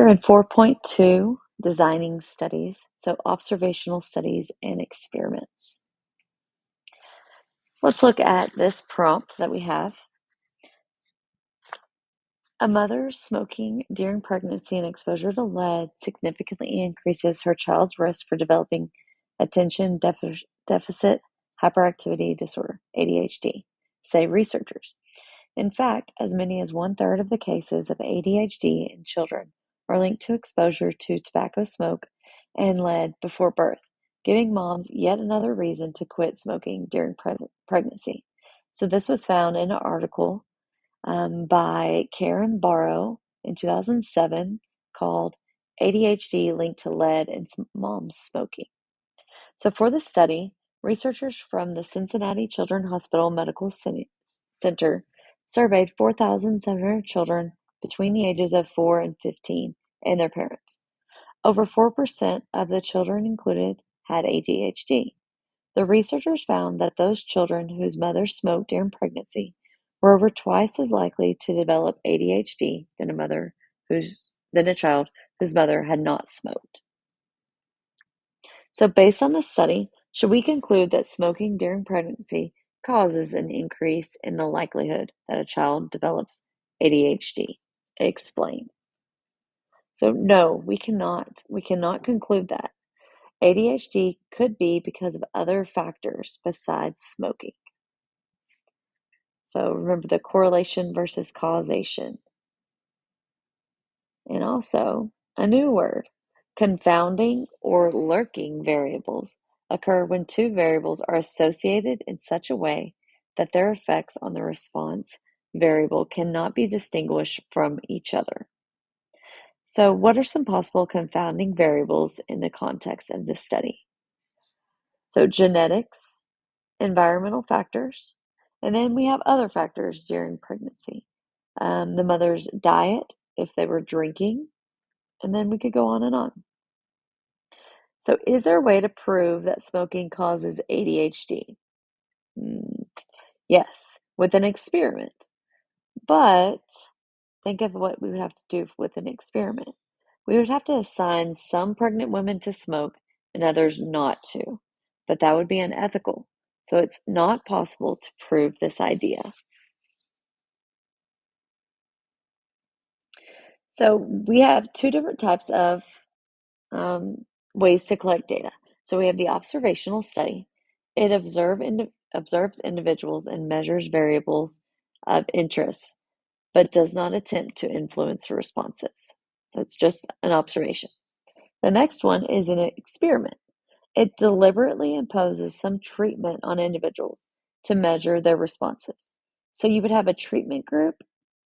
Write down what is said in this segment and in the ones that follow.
We're in 4.2, designing studies, so observational studies and experiments. Let's look at this prompt that we have. A mother smoking during pregnancy and exposure to lead significantly increases her child's risk for developing attention deficit hyperactivity disorder, ADHD, say researchers. In fact, as many as one-third of the cases of ADHD in children are linked to exposure to tobacco smoke and lead before birth, giving moms yet another reason to quit smoking during pregnancy. So this was found in an article by Karen Barrow in 2007 called ADHD Linked to Lead in Moms Smoking. So for the study, researchers from the Cincinnati Children's Hospital Medical Center surveyed 4,700 children between the ages of 4 and 15 and their parents. Over 4% of the children included had ADHD. The researchers found that those children whose mothers smoked during pregnancy were over twice as likely to develop ADHD than a child whose mother had not smoked. So based on this study, should we conclude that smoking during pregnancy causes an increase in the likelihood that a child develops ADHD? Explain. So no, we cannot. We cannot conclude that. ADHD could be because of other factors besides smoking. So remember the correlation versus causation. And also, a new word, confounding or lurking variables occur when two variables are associated in such a way that their effects on the response variable cannot be distinguished from each other. So what are some possible confounding variables in the context of this study? So genetics, environmental factors, and then we have other factors during pregnancy. The mother's diet, if they were drinking, and then we could go on and on. So is there a way to prove that smoking causes ADHD? Yes, with an experiment. But think of what we would have to do with an experiment. We would have to assign some pregnant women to smoke and others not to. But that would be unethical. So it's not possible to prove this idea. So we have two different types of ways to collect data. So we have the observational study. It observes individuals and measures variables of interest, but does not attempt to influence the responses. So it's just an observation. The next one is an experiment. It deliberately imposes some treatment on individuals to measure their responses. So you would have a treatment group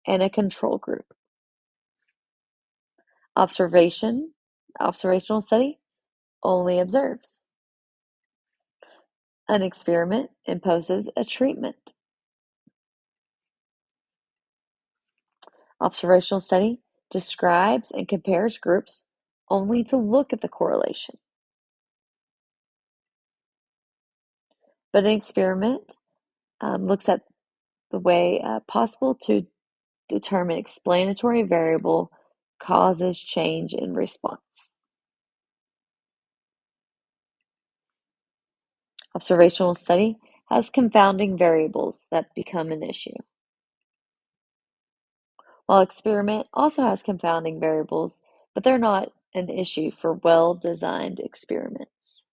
and a control group. Observational study only observes. An experiment imposes a treatment. Observational study describes and compares groups only to look at the correlation. But an experiment looks at the way possible to determine explanatory variable causes change in response. Observational study has confounding variables that become an issue, while experiment also has confounding variables, but they're not an issue for well-designed experiments.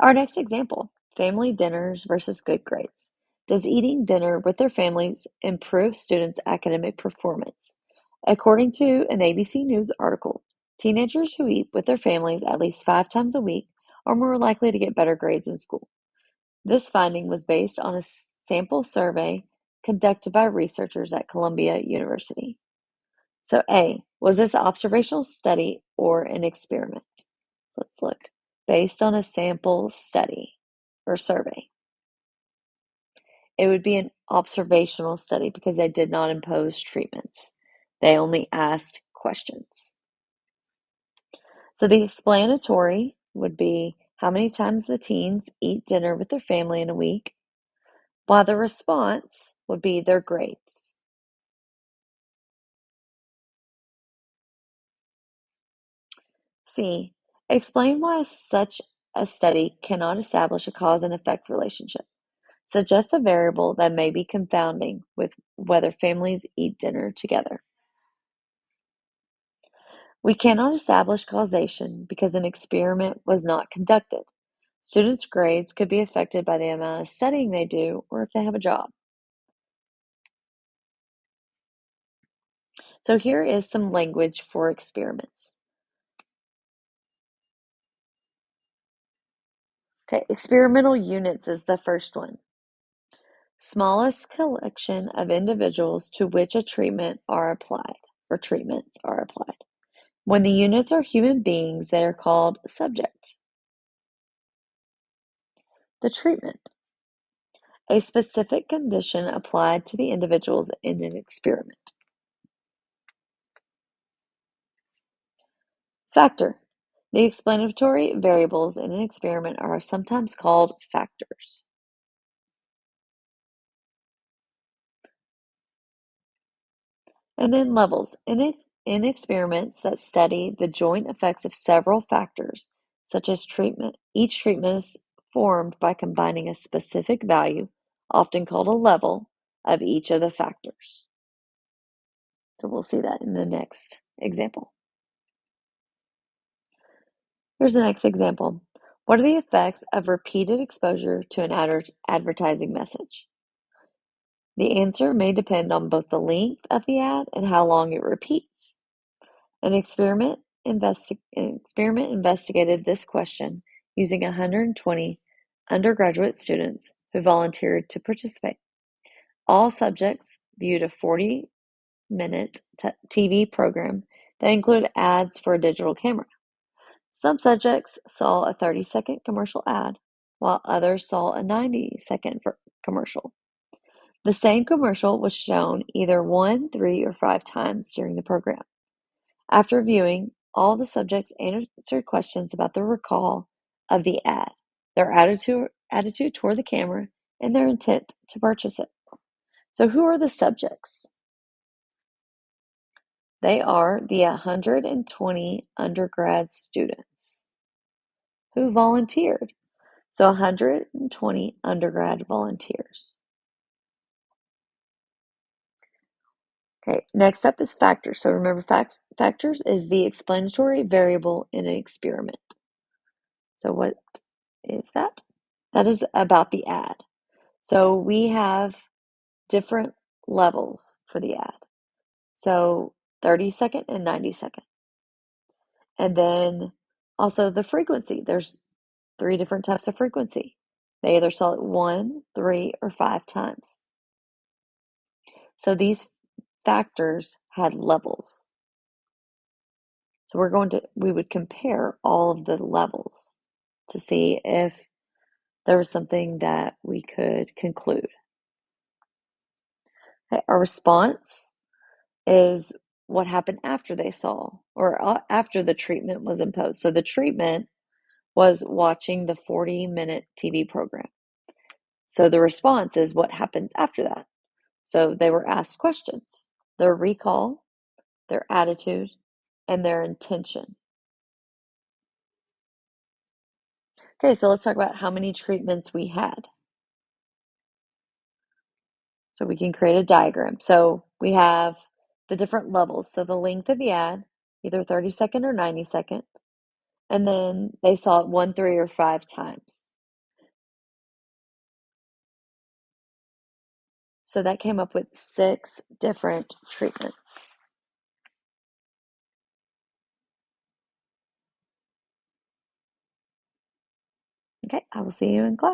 Our next example, family dinners versus good grades. Does eating dinner with their families improve students' academic performance? According to an ABC News article, teenagers who eat with their families at least 5 times a week are more likely to get better grades in school. This finding was based on a sample survey conducted by researchers at Columbia University. So A, was this an observational study or an experiment? So let's look. Based on a sample study or survey. It would be an observational study because they did not impose treatments. They only asked questions. So the explanatory would be how many times the teens eat dinner with their family in a week, while the response would be their grades. C. Explain why such a study cannot establish a cause and effect relationship. Suggest a variable that may be confounding with whether families eat dinner together. We cannot establish causation because an experiment was not conducted. Students' grades could be affected by the amount of studying they do or if they have a job. So here is some language for experiments. Okay, experimental units is the first one. Smallest collection of individuals to which a treatment are applied, or treatments are applied. When the units are human beings, they are called subjects. The treatment, a specific condition applied to the individuals in an experiment. Factor, the explanatory variables in an experiment are sometimes called factors. And then levels. In experiments that study the joint effects of several factors, such as treatment, each treatment is formed by combining a specific value, often called a level, of each of the factors. So we'll see that in the next example. Here's the next example. What are the effects of repeated exposure to an advertising message? The answer may depend on both the length of the ad and how long it repeats. An experiment investigated this question using 120 undergraduate students who volunteered to participate. All subjects viewed a 40-minute TV program that included ads for a digital camera. Some subjects saw a 30-second commercial ad, while others saw a 90-second commercial. The same commercial was shown either 1, 3, or 5 times during the program. After viewing, all the subjects answered questions about the recall of the ad, their attitude toward the camera, and their intent to purchase it. So who are the subjects? They are the 120 undergrad students who volunteered. So 120 undergrad volunteers. Okay, next up is factors. So remember, factors is the explanatory variable in an experiment. So what is that? That is about the ad. So we have different levels for the ad. So 30-second and 90-second. And then also the frequency. There's 3 different types of frequency. They either saw it 1, 3, or 5 times. So these factors had levels. So we would compare all of the levels to see if there was something that we could conclude. Okay, our response is what happened after they saw or after the treatment was imposed. So the treatment was watching the 40-minute TV program. So the response is what happens after that. So they were asked questions, their recall, their attitude, and their intention. Okay, so let's talk about how many treatments we had. So we can create a diagram. So we have the different levels. So the length of the ad, either 30-second or 90-second. And then they saw it 1, 3, or 5 times. So that came up with 6 different treatments. Okay, I will see you in class.